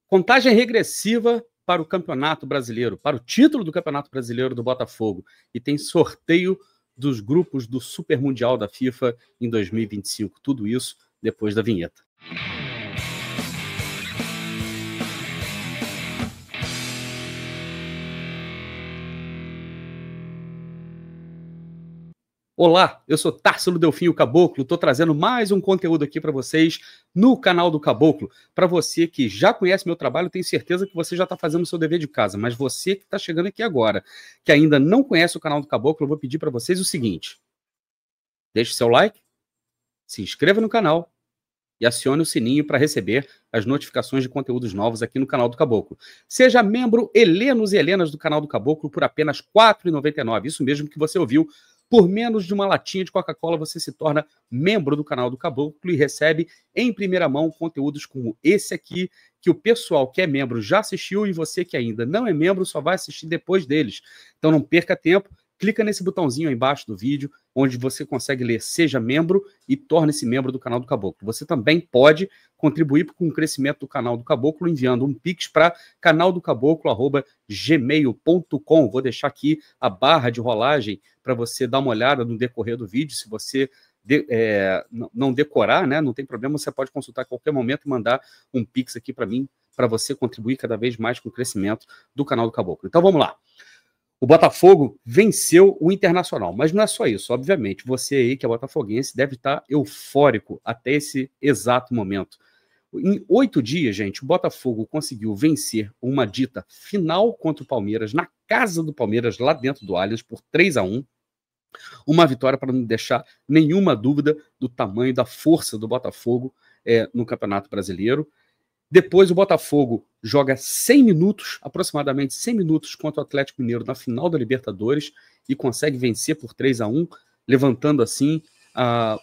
Contagem regressiva para o Campeonato Brasileiro, para o título do Campeonato Brasileiro do Botafogo. E tem sorteio dos grupos do Super Mundial da FIFA em 2025. Tudo isso depois da vinheta. Olá, eu sou Társilo Delfim, o Caboclo, estou trazendo mais um conteúdo aqui para vocês no canal do Caboclo. Para você que já conhece meu trabalho, tenho certeza que você já está fazendo o seu dever de casa, mas você que está chegando aqui agora, que ainda não conhece o canal do Caboclo, eu vou pedir para vocês o seguinte: deixe seu like, se inscreva no canal e acione o sininho para receber as notificações de conteúdos novos aqui no canal do Caboclo. Seja membro helenos e helenas do canal do Caboclo por apenas R$ 4,99, isso mesmo que você ouviu. Por menos de uma latinha de Coca-Cola, você se torna membro do canal do Caboclo e recebe em primeira mão conteúdos como esse aqui, que o pessoal que é membro já assistiu e você que ainda não é membro só vai assistir depois deles. Então não perca tempo, clica nesse botãozinho aí embaixo do vídeo, onde você consegue ler Seja Membro e torne-se membro do canal do Caboclo. Você também pode contribuir com o crescimento do canal do Caboclo enviando um pix para canaldocaboclo@gmail.com. Vou deixar aqui a barra de rolagem para você dar uma olhada no decorrer do vídeo. Se você não decorar, né, não tem problema, você pode consultar a qualquer momento e mandar um pix aqui para mim, para você contribuir cada vez mais com o crescimento do canal do Caboclo. Então vamos lá. O Botafogo venceu o Internacional, mas não é só isso, obviamente. Você aí que é botafoguense deve estar eufórico até esse exato momento. Em 8 dias, gente, o Botafogo conseguiu vencer uma dita final contra o Palmeiras, na casa do Palmeiras, lá dentro do Allianz, por 3-1. Uma vitória para não deixar nenhuma dúvida do tamanho, da força do Botafogo no Campeonato Brasileiro. Depois o Botafogo joga 100 minutos, aproximadamente 100 minutos contra o Atlético Mineiro na final da Libertadores e consegue vencer por 3-1, levantando assim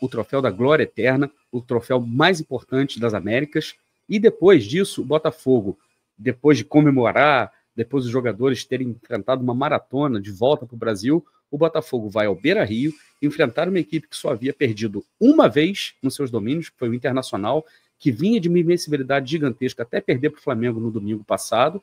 o troféu da glória eterna, o troféu mais importante das Américas. E depois disso, o Botafogo, depois de comemorar, depois dos jogadores terem enfrentado uma maratona de volta para o Brasil, o Botafogo vai ao Beira-Rio enfrentar uma equipe que só havia perdido uma vez nos seus domínios, que foi o Internacional, que vinha de uma invencibilidade gigantesca até perder para o Flamengo no domingo passado,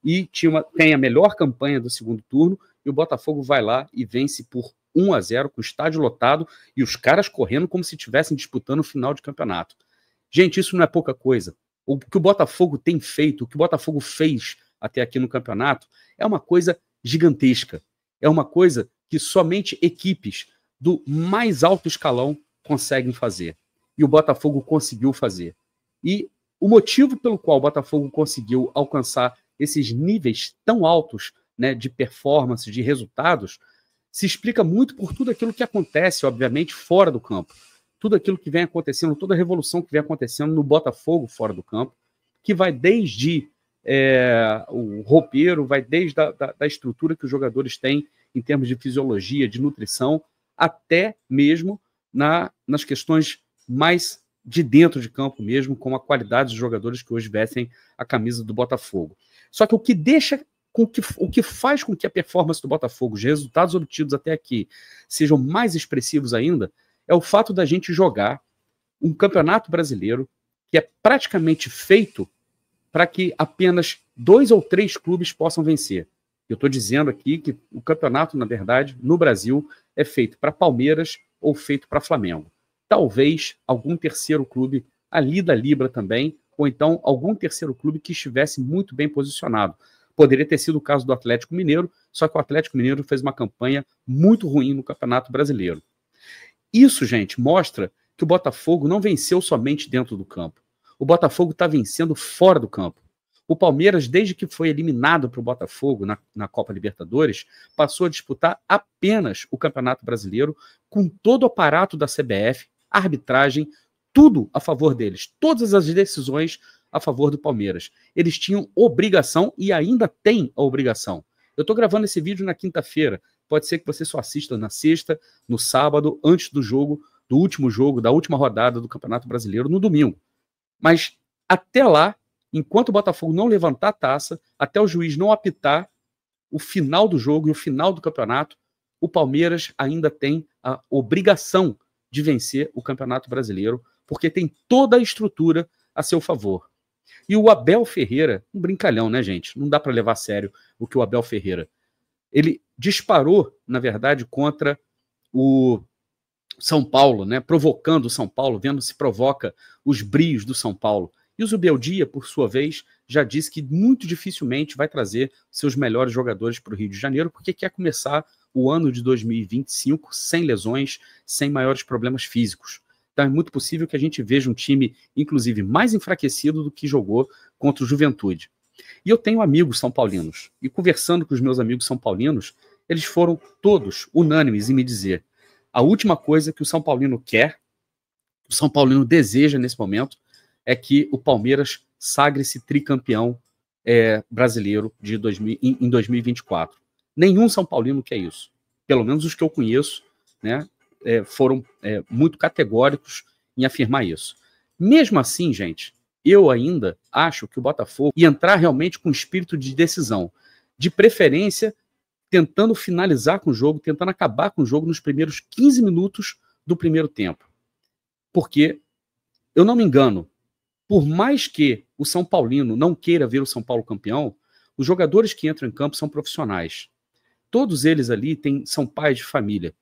e tem a melhor campanha do segundo turno, e o Botafogo vai lá e vence por 1-0, com o estádio lotado, e os caras correndo como se estivessem disputando o final de campeonato. Gente, isso não é pouca coisa. O que o Botafogo tem feito, o que o Botafogo fez até aqui no campeonato, é uma coisa gigantesca. É uma coisa que somente equipes do mais alto escalão conseguem fazer. E o Botafogo conseguiu fazer. E o motivo pelo qual o Botafogo conseguiu alcançar esses níveis tão altos, né, de performance, de resultados, se explica muito por tudo aquilo que acontece, obviamente, fora do campo. Tudo aquilo que vem acontecendo, toda a revolução que vem acontecendo no Botafogo fora do campo, que vai desde o roupeiro, vai desde da estrutura que os jogadores têm em termos de fisiologia, de nutrição, até mesmo nas questões mais de dentro de campo mesmo, com a qualidade dos jogadores que hoje vestem a camisa do Botafogo. Só que o que faz com que a performance do Botafogo, os resultados obtidos até aqui, sejam mais expressivos ainda, é o fato da gente jogar um campeonato brasileiro que é praticamente feito para que apenas 2 ou 3 clubes possam vencer. Eu estou dizendo aqui que o campeonato, na verdade, no Brasil, é feito para Palmeiras ou feito para Flamengo. Talvez algum terceiro clube ali da Libra também, ou então algum terceiro clube que estivesse muito bem posicionado. Poderia ter sido o caso do Atlético Mineiro, só que o Atlético Mineiro fez uma campanha muito ruim no Campeonato Brasileiro. Isso, gente, mostra que o Botafogo não venceu somente dentro do campo. O Botafogo está vencendo fora do campo. O Palmeiras, desde que foi eliminado para o Botafogo na Copa Libertadores, passou a disputar apenas o Campeonato Brasileiro com todo o aparato da CBF, arbitragem, tudo a favor deles. Todas as decisões a favor do Palmeiras. Eles tinham obrigação e ainda têm a obrigação. Eu estou gravando esse vídeo na quinta-feira. Pode ser que você só assista na sexta, no sábado, antes do último jogo, da última rodada do Campeonato Brasileiro, no domingo. Mas até lá, enquanto o Botafogo não levantar a taça, até o juiz não apitar o final do jogo e o final do campeonato, o Palmeiras ainda tem a obrigação de vencer o Campeonato Brasileiro, porque tem toda a estrutura a seu favor. E o Abel Ferreira, um brincalhão, né, gente? Não dá para levar a sério o que o Abel Ferreira. Ele disparou, na verdade, contra o São Paulo, né? Provocando o São Paulo, vendo se provoca os brios do São Paulo. E o Zubeldia, por sua vez, já disse que muito dificilmente vai trazer seus melhores jogadores para o Rio de Janeiro, porque quer começar o ano de 2025 sem lesões, sem maiores problemas físicos. Então é muito possível que a gente veja um time, inclusive, mais enfraquecido do que jogou contra o Juventude. E eu tenho amigos são paulinos, e conversando com os meus amigos são paulinos, eles foram todos unânimes em me dizer: a última coisa que o São Paulino quer, o São Paulino deseja nesse momento, é que o Palmeiras sagre-se tricampeão brasileiro em 2024. Nenhum São Paulino quer isso. Pelo menos os que eu conheço, né, foram muito categóricos em afirmar isso. Mesmo assim, gente, eu ainda acho que o Botafogo ia entrar realmente com espírito de decisão, de preferência tentando finalizar com o jogo, tentando acabar com o jogo nos primeiros 15 minutos do primeiro tempo. Porque, eu não me engano, por mais que o São Paulino não queira ver o São Paulo campeão, os jogadores que entram em campo são profissionais. Todos eles ali são pais de família.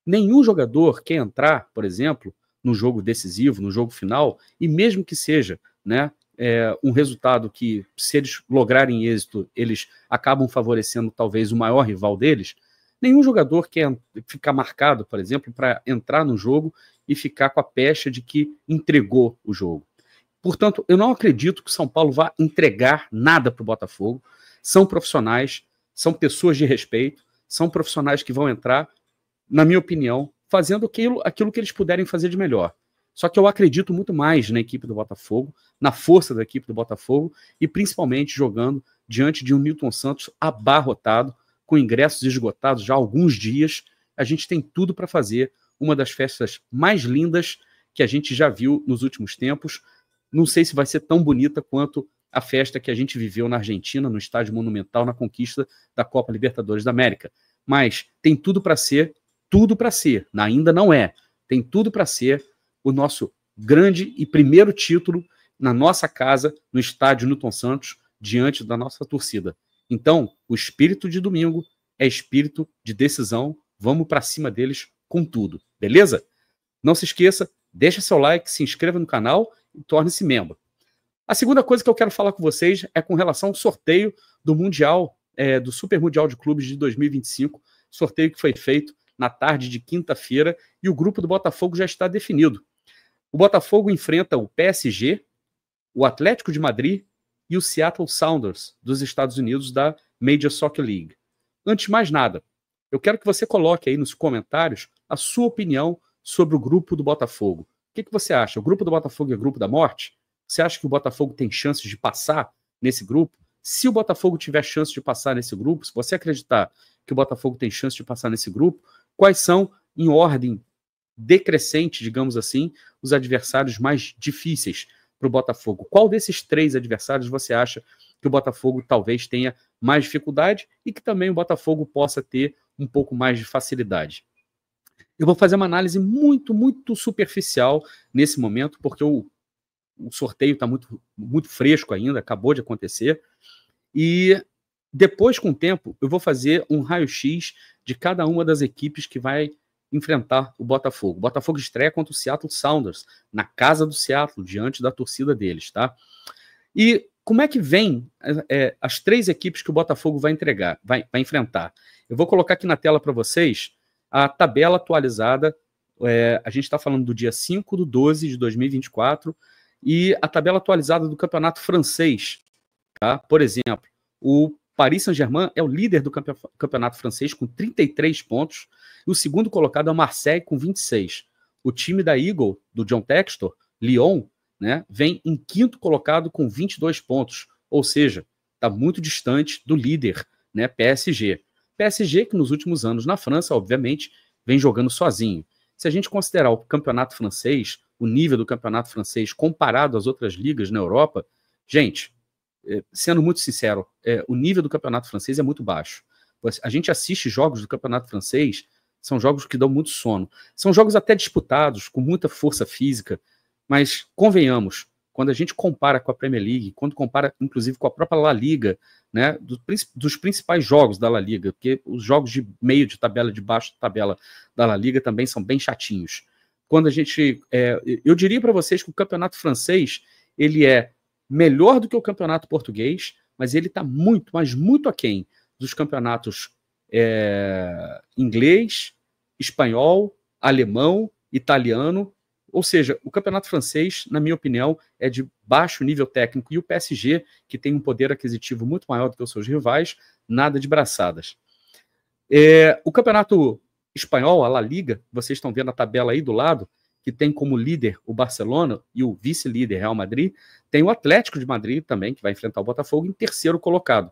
Nenhum jogador quer entrar, por exemplo, no jogo decisivo, no jogo final, e mesmo que seja, né, um resultado que, se eles lograrem êxito, eles acabam favorecendo talvez o maior rival deles, nenhum jogador quer ficar marcado, por exemplo, para entrar no jogo e ficar com a pecha de que entregou o jogo. Portanto, eu não acredito que o São Paulo vá entregar nada para o Botafogo. São profissionais, são pessoas de respeito, são profissionais que vão entrar, na minha opinião, fazendo aquilo que eles puderem fazer de melhor. Só que eu acredito muito mais na equipe do Botafogo, na força da equipe do Botafogo e principalmente jogando diante de um Nilton Santos abarrotado, com ingressos esgotados já há alguns dias. A gente tem tudo para fazer uma das festas mais lindas que a gente já viu nos últimos tempos. Não sei se vai ser tão bonita quanto a festa que a gente viveu na Argentina, no Estádio Monumental, na conquista da Copa Libertadores da América. Mas tem tudo para ser, ainda não é, tem tudo para ser o nosso grande e primeiro título na nossa casa, no Estádio Nilton Santos, diante da nossa torcida. Então, o espírito de domingo é espírito de decisão, vamos para cima deles com tudo, beleza? Não se esqueça, deixa seu like, se inscreva no canal e torne-se membro. A segunda coisa que eu quero falar com vocês é com relação ao sorteio do Mundial, do Super Mundial de Clubes de 2025, sorteio que foi feito na tarde de quinta-feira, e o grupo do Botafogo já está definido. O Botafogo enfrenta o PSG, o Atlético de Madrid e o Seattle Sounders, dos Estados Unidos, da Major Soccer League. Antes de mais nada, eu quero que você coloque aí nos comentários a sua opinião sobre o grupo do Botafogo. O que você acha? O grupo do Botafogo é o grupo da morte? Você acha que o Botafogo tem chances de passar nesse grupo? Se o Botafogo tiver chance de passar nesse grupo, se você acreditar que o Botafogo tem chance de passar nesse grupo, quais são, em ordem decrescente, digamos assim, os adversários mais difíceis para o Botafogo? Qual desses três adversários você acha que o Botafogo talvez tenha mais dificuldade e que também o Botafogo possa ter um pouco mais de facilidade? Eu vou fazer uma análise muito, muito superficial nesse momento, porque o sorteio está muito, muito fresco ainda, acabou de acontecer, e depois, com o tempo, eu vou fazer um raio-x de cada uma das equipes que vai enfrentar o Botafogo. O Botafogo estreia contra o Seattle Sounders, na casa do Seattle, diante da torcida deles, tá? E como é que vem as três equipes que o Botafogo vai enfrentar? Eu vou colocar aqui na tela para vocês a tabela atualizada. A gente está falando do dia 5/12 de 2024, e a tabela atualizada do campeonato francês. Tá? Por exemplo, o Paris Saint-Germain é o líder do campeonato francês com 33 pontos, e o segundo colocado é o Marseille com 26. O time da Eagle, do John Textor, Lyon, né, vem em quinto colocado com 22 pontos, ou seja, está muito distante do líder, né, PSG. PSG que nos últimos anos na França, obviamente, vem jogando sozinho. Se a gente considerar o campeonato francês, o nível do campeonato francês comparado às outras ligas na Europa, gente, sendo muito sincero, o nível do campeonato francês é muito baixo. A gente assiste jogos do campeonato francês, são jogos que dão muito sono. São jogos até disputados, com muita força física, mas convenhamos, quando a gente compara com a Premier League, quando compara, inclusive, com a própria La Liga, né, dos principais jogos da La Liga, porque os jogos de meio de tabela, de baixo de tabela da La Liga também são bem chatinhos. Quando a gente... eu diria para vocês que o campeonato francês, ele é melhor do que o campeonato português, mas ele está muito, mas muito aquém dos campeonatos inglês, espanhol, alemão, italiano. Ou seja, o campeonato francês, na minha opinião, é de baixo nível técnico, e o PSG, que tem um poder aquisitivo muito maior do que os seus rivais, nada de braçadas. O campeonato espanhol, a La Liga, vocês estão vendo a tabela aí do lado, que tem como líder o Barcelona e o vice-líder Real Madrid, tem o Atlético de Madrid também, que vai enfrentar o Botafogo em terceiro colocado.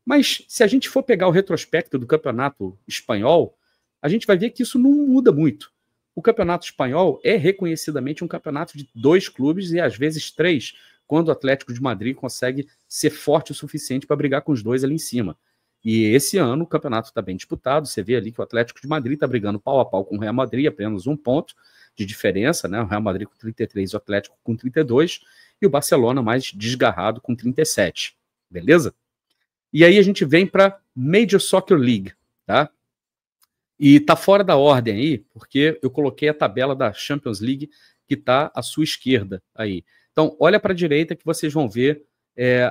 Mas se a gente for pegar o retrospecto do campeonato espanhol, a gente vai ver que isso não muda muito. O campeonato espanhol é reconhecidamente um campeonato de 2 clubes e às vezes 3, quando o Atlético de Madrid consegue ser forte o suficiente para brigar com os 2 ali em cima. E esse ano o campeonato está bem disputado, você vê ali que o Atlético de Madrid está brigando pau a pau com o Real Madrid, apenas 1 ponto de diferença, né? O Real Madrid com 33, o Atlético com 32, e o Barcelona mais desgarrado com 37, beleza? E aí a gente vem para Major Soccer League, tá? E tá fora da ordem aí, porque eu coloquei a tabela da Champions League que está à sua esquerda aí. Então, olha para a direita que vocês vão ver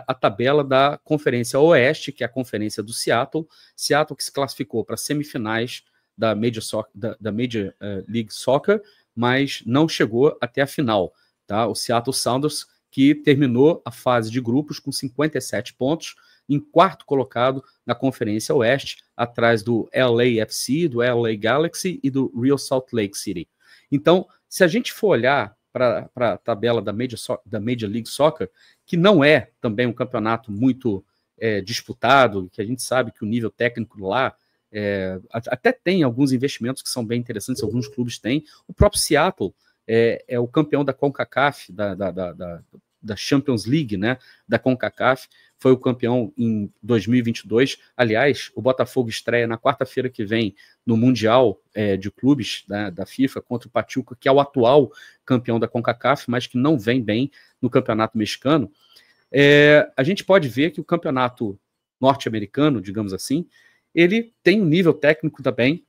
a tabela da Conferência Oeste, que é a conferência do Seattle. Seattle que se classificou para semifinais da Major League Soccer, mas não chegou até a final, tá? O Seattle Sounders, que terminou a fase de grupos com 57 pontos, em quarto colocado na Conferência Oeste, atrás do LAFC, do LA Galaxy e do Real Salt Lake City. Então, se a gente for olhar para a tabela da Major League Soccer, que não é também um campeonato muito disputado, que a gente sabe que o nível técnico lá até tem alguns investimentos que são bem interessantes, alguns clubes têm. O próprio Seattle é o campeão da CONCACAF, da Champions League, né, da CONCACAF, foi o campeão em 2022. Aliás, o Botafogo estreia na quarta-feira que vem no Mundial de Clubes da FIFA contra o Pachuca, que é o atual campeão da CONCACAF, mas que não vem bem no campeonato mexicano. A gente pode ver que o campeonato norte-americano, digamos assim, ele tem um nível técnico também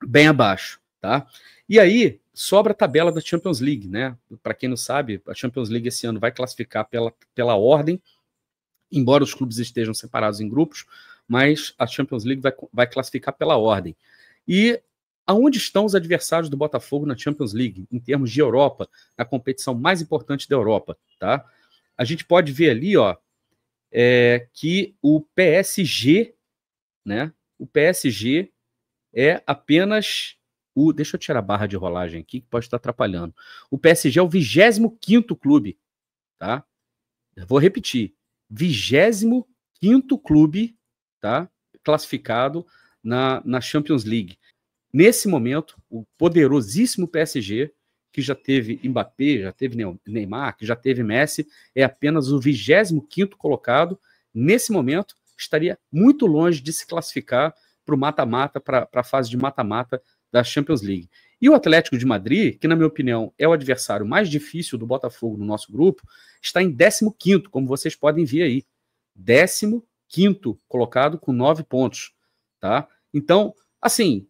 bem abaixo, tá? E aí sobra a tabela da Champions League, né? Para quem não sabe, a Champions League esse ano vai classificar pela ordem, embora os clubes estejam separados em grupos, mas a Champions League vai classificar pela ordem. E aonde estão os adversários do Botafogo na Champions League, em termos de Europa, na competição mais importante da Europa, tá? A gente pode ver ali, ó, que o PSG, né? O PSG é apenas deixa eu tirar a barra de rolagem aqui, que pode estar atrapalhando. O PSG é o 25º clube, tá? Eu vou repetir. 25º clube, tá? Classificado na Champions League. Nesse momento, o poderosíssimo PSG, que já teve Mbappé, já teve Neymar, que já teve Messi, é apenas o 25º colocado. Nesse momento, estaria muito longe de se classificar para o mata-mata, para a fase de mata-mata da Champions League. E o Atlético de Madrid, que na minha opinião é o adversário mais difícil do Botafogo no nosso grupo, está em 15º, como vocês podem ver aí. 15º colocado com 9 pontos, tá? Então, assim,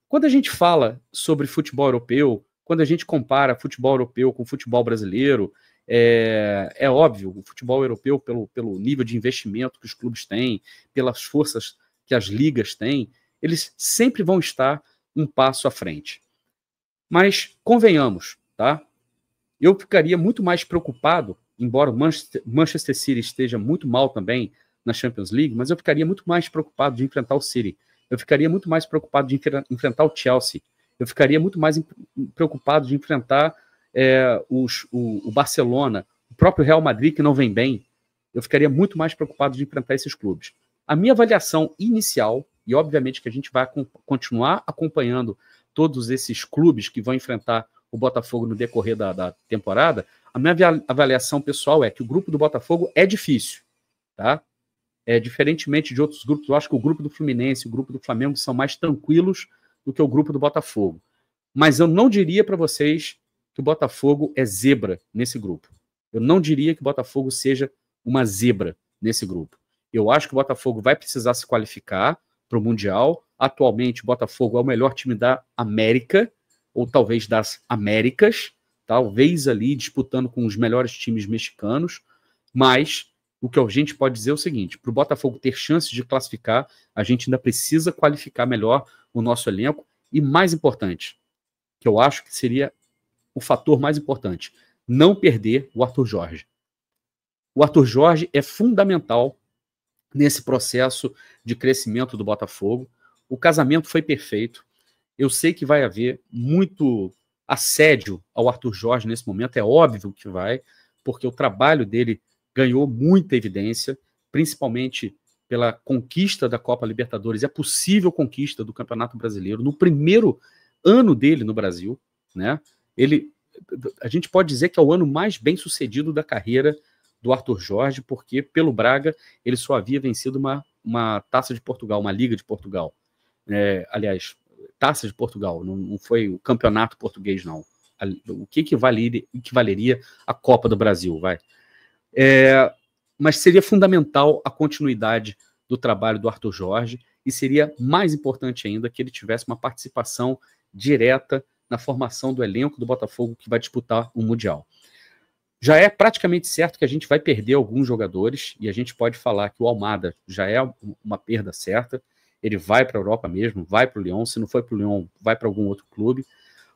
quando a gente fala sobre futebol europeu, quando a gente compara futebol europeu com futebol brasileiro, é óbvio, o futebol europeu, pelo nível de investimento que os clubes têm, pelas forças que as ligas têm, eles sempre vão estar um passo à frente. Mas, convenhamos, tá? Eu ficaria muito mais preocupado, embora o Manchester City esteja muito mal também na Champions League, mas eu ficaria muito mais preocupado de enfrentar o City. Eu ficaria muito mais preocupado de enfrentar o Chelsea. Eu ficaria muito mais preocupado de enfrentar o Barcelona, o próprio Real Madrid, que não vem bem. Eu ficaria muito mais preocupado de enfrentar esses clubes. A minha avaliação inicial, e obviamente que a gente vai continuar acompanhando todos esses clubes que vão enfrentar o Botafogo no decorrer da temporada, a minha avaliação pessoal é que o grupo do Botafogo é difícil, tá? Diferentemente de outros grupos, eu acho que o grupo do Fluminense e o grupo do Flamengo são mais tranquilos do que o grupo do Botafogo. Mas eu não diria para vocês que o Botafogo é zebra nesse grupo. Eu não diria que o Botafogo seja uma zebra nesse grupo. Eu acho que o Botafogo vai precisar se qualificar para o Mundial. Atualmente, o Botafogo é o melhor time da América, ou talvez das Américas, talvez ali disputando com os melhores times mexicanos, mas o que a gente pode dizer é o seguinte: para o Botafogo ter chance de classificar, a gente ainda precisa qualificar melhor o nosso elenco, e mais importante, que eu acho que seria o fator mais importante, não perder o Arthur Jorge. O Arthur Jorge é fundamental nesse processo de crescimento do Botafogo. O casamento foi perfeito. Eu sei que vai haver muito assédio ao Arthur Jorge nesse momento, é óbvio que vai, porque o trabalho dele ganhou muita evidência, principalmente pela conquista da Copa Libertadores, e a possível conquista do Campeonato Brasileiro no primeiro ano dele no Brasil, né? A gente pode dizer que é o ano mais bem sucedido da carreira do Arthur Jorge, porque pelo Braga ele só havia vencido uma Taça de Portugal, uma Liga de Portugal. Aliás, Taça de Portugal, não foi o Campeonato Português, não. O que equivaleria a Copa do Brasil, vai. Mas seria fundamental a continuidade do trabalho do Arthur Jorge, e seria mais importante ainda que ele tivesse uma participação direta na formação do elenco do Botafogo que vai disputar o Mundial. Já é praticamente certo que a gente vai perder alguns jogadores, e a gente pode falar que o Almada já é uma perda certa. Ele vai para a Europa mesmo, vai para o Lyon. Se não foi para o Lyon, vai para algum outro clube.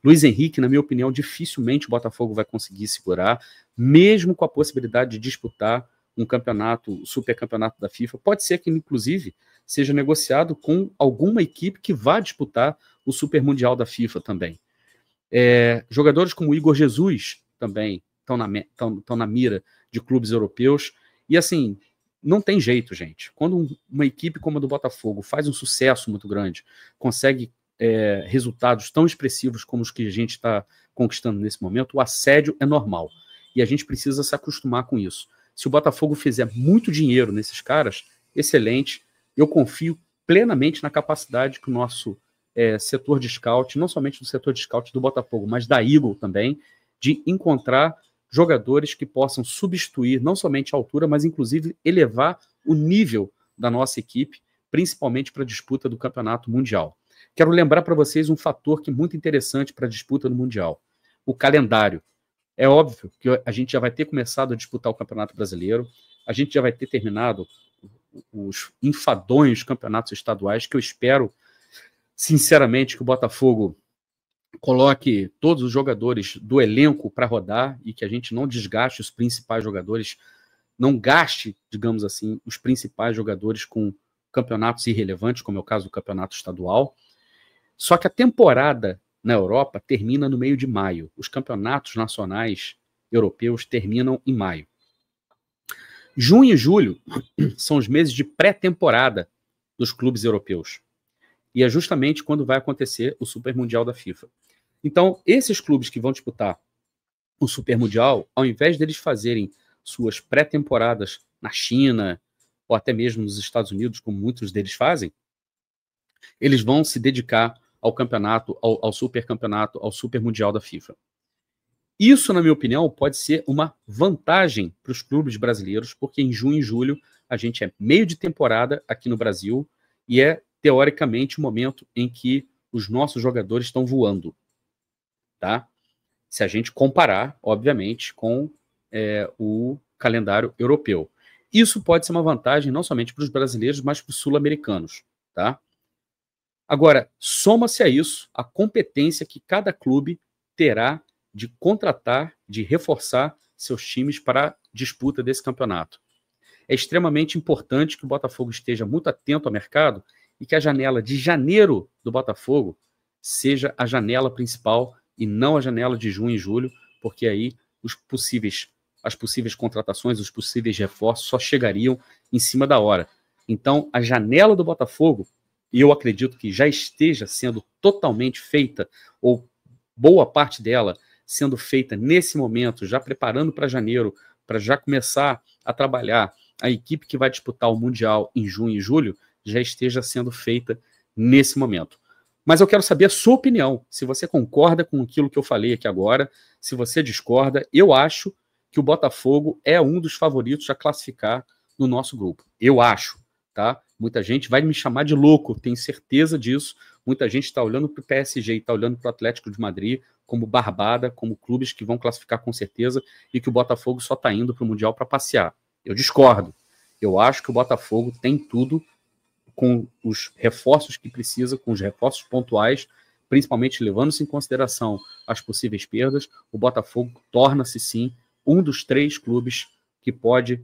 Luiz Henrique, na minha opinião, dificilmente o Botafogo vai conseguir segurar, mesmo com a possibilidade de disputar um campeonato, o supercampeonato da FIFA. Pode ser que, inclusive, seja negociado com alguma equipe que vá disputar o Super Mundial da FIFA também. Jogadores como o Igor Jesus também estão na mira de clubes europeus. E assim, não tem jeito, gente. Quando uma equipe como a do Botafogo faz um sucesso muito grande, consegue resultados tão expressivos como os que a gente está conquistando nesse momento, o assédio é normal. E a gente precisa se acostumar com isso. Se o Botafogo fizer muito dinheiro nesses caras, excelente. Eu confio plenamente na capacidade que o nosso setor de scout, não somente do setor de scout do Botafogo, mas da Eagle também, de encontrar jogadores que possam substituir não somente a altura, mas inclusive elevar o nível da nossa equipe, principalmente para a disputa do Campeonato Mundial. Quero lembrar para vocês um fator que é muito interessante para a disputa do Mundial: o calendário. É óbvio que a gente já vai ter começado a disputar o Campeonato Brasileiro, a gente já vai ter terminado os enfadonhos campeonatos estaduais, que eu espero, sinceramente, que o Botafogo coloque todos os jogadores do elenco para rodar e que a gente não desgaste os principais jogadores, não gaste, digamos assim, os principais jogadores com campeonatos irrelevantes, como é o caso do campeonato estadual. Só que a temporada na Europa termina no meio de maio. Os campeonatos nacionais europeus terminam em maio. Junho e julho são os meses de pré-temporada dos clubes europeus. E é justamente quando vai acontecer o Super Mundial da FIFA. Então, esses clubes que vão disputar o Super Mundial, ao invés deles fazerem suas pré-temporadas na China, ou até mesmo nos Estados Unidos, como muitos deles fazem, eles vão se dedicar ao campeonato, ao supercampeonato, ao Super Mundial da FIFA. Isso, na minha opinião, pode ser uma vantagem para os clubes brasileiros, porque em junho e julho a gente é meio de temporada aqui no Brasil e é, teoricamente, o momento em que os nossos jogadores estão voando. Tá? Se a gente comparar, obviamente, com o calendário europeu. Isso pode ser uma vantagem não somente para os brasileiros, mas para os sul-americanos. Tá? Agora, soma-se a isso a competência que cada clube terá de contratar, de reforçar seus times para a disputa desse campeonato. É extremamente importante que o Botafogo esteja muito atento ao mercado e que a janela de janeiro do Botafogo seja a janela principal e não a janela de junho e julho, porque aí as possíveis contratações, os possíveis reforços só chegariam em cima da hora. Então, a janela do Botafogo, e eu acredito que já esteja sendo totalmente feita, ou boa parte dela sendo feita nesse momento, já preparando para janeiro, para já começar a trabalhar a equipe que vai disputar o Mundial em junho e julho, já esteja sendo feita nesse momento. Mas eu quero saber a sua opinião, se você concorda com aquilo que eu falei aqui agora, se você discorda. Eu acho que o Botafogo é um dos favoritos a classificar no nosso grupo. Eu acho, tá? Muita gente vai me chamar de louco, tenho certeza disso. Muita gente está olhando para o PSG e está olhando para o Atlético de Madrid como barbada, como clubes que vão classificar com certeza e que o Botafogo só está indo para o Mundial para passear. Eu discordo. Eu acho que o Botafogo tem tudo com os reforços que precisa, com os reforços pontuais, principalmente levando-se em consideração as possíveis perdas. O Botafogo torna-se, sim, um dos 3 clubes que podem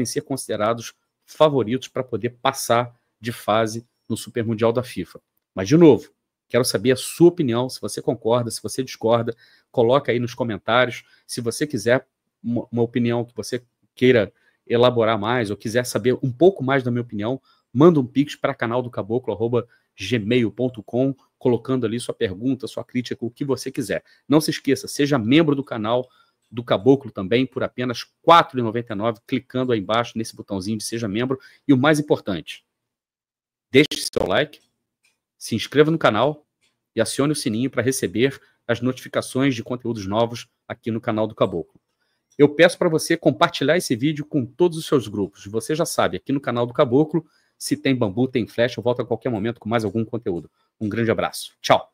ser considerados favoritos para poder passar de fase no Super Mundial da FIFA. Mas, de novo, quero saber a sua opinião, se você concorda, se você discorda, coloca aí nos comentários. Se você quiser uma opinião que você queira elaborar mais ou quiser saber um pouco mais da minha opinião, manda um pix para canaldocaboclo@gmail.com, colocando ali sua pergunta, sua crítica, o que você quiser. Não se esqueça, seja membro do canal do Caboclo também, por apenas R$ 4,99, clicando aí embaixo nesse botãozinho de seja membro. E o mais importante, deixe seu like, se inscreva no canal e acione o sininho para receber as notificações de conteúdos novos aqui no canal do Caboclo. Eu peço para você compartilhar esse vídeo com todos os seus grupos. Você já sabe, aqui no canal do Caboclo, se tem bambu, tem flecha, eu volto a qualquer momento com mais algum conteúdo. Um grande abraço. Tchau!